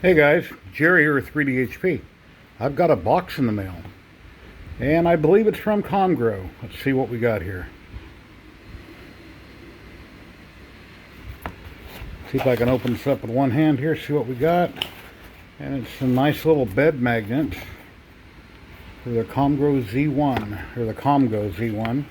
Hey guys, Jerry here with 3DHP. I've got a box in the mail, and I believe it's from Comgrow. Let's see what we got here. See if I can open this up with one hand here, see what we got. And it's some nice little bed magnets for the Comgrow Z1, or the Comgo Z1.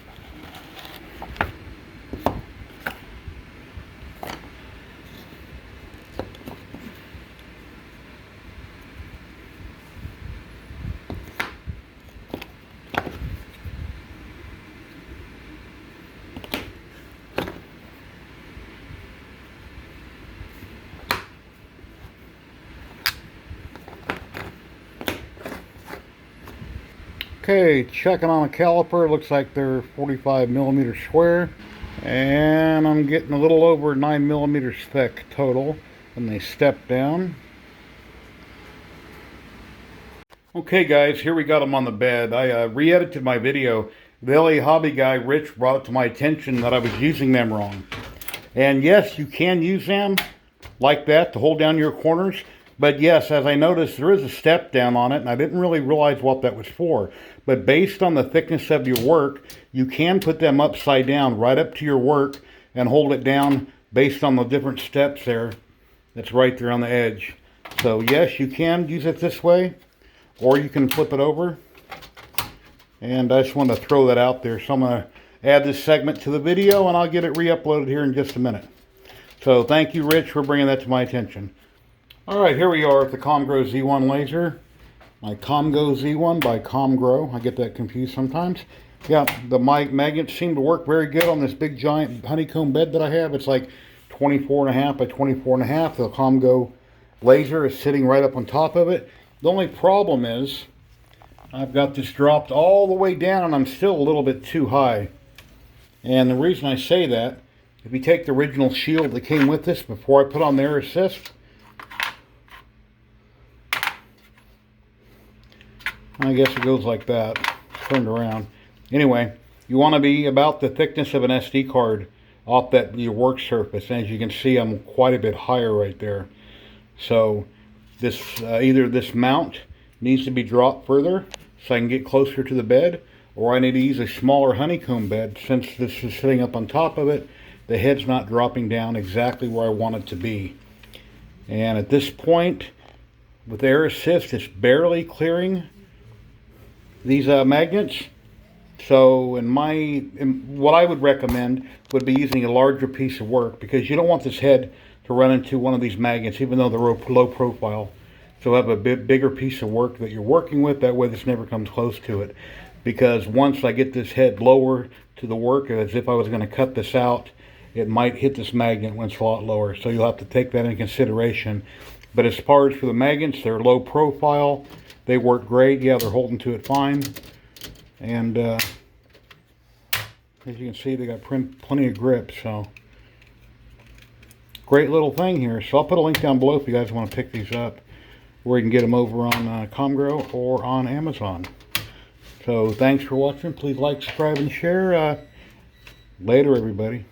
Okay, checking on a caliper. Looks like they're 45 millimeters square, and I'm getting a little over 9 millimeters thick total. And they step down. Okay guys, here we got them on the bed. I re-edited my video. The LA hobby guy Rich brought it to my attention that I was using them wrong. And yes, you can use them like that to hold down your corners. But yes, as I noticed, there is a step down on it, and I didn't really realize what that was for. But based on the thickness of your work, you can put them upside down right up to your work and hold it down based on the different steps there. That's right there on the edge. So yes, you can use it this way, or you can flip it over. And I just want to throw that out there. So I'm going to add this segment to the video, and I'll get it re-uploaded here in just a minute. So thank you, Rich, for bringing that to my attention. Alright, here we are with the Comgrow Z1 laser. My Comgo Z1 by Comgrow. I get that confused sometimes. Yeah, the magnets seem to work very good on this big giant honeycomb bed that I have. It's like 24.5 by 24.5. The Comgo laser is sitting right up on top of it. The only problem is I've got this dropped all the way down, and I'm still a little bit too high. And the reason I say that, if you take the original shield that came with this before I put on the air assist, I guess it goes like that, turned around. Anyway, you want to be about the thickness of an SD card off your work surface. And as you can see, I'm quite a bit higher right there. So this either this mount needs to be dropped further so I can get closer to the bed, or I need to use a smaller honeycomb bed. Since this is sitting up on top of it, the head's not dropping down exactly where I want it to be. And at this point, with air assist, it's barely clearing these magnets. So what I would recommend would be using a larger piece of work, because you don't want this head to run into one of these magnets, even though they're low profile. So have a bit bigger piece of work that you're working with. That way this never comes close to it. Because once I get this head lower to the work, as if I was going to cut this out, it might hit this magnet when it's a lot lower. So you'll have to take that into consideration. But as far as for the magnets, they're low profile. They work great. Yeah, they're holding to it fine. And as you can see, they got plenty of grip. So great little thing here. So I'll put a link down below if you guys want to pick these up, where you can get them over on Comgrow or on Amazon. So thanks for watching. Please like, subscribe, and share. Later, everybody.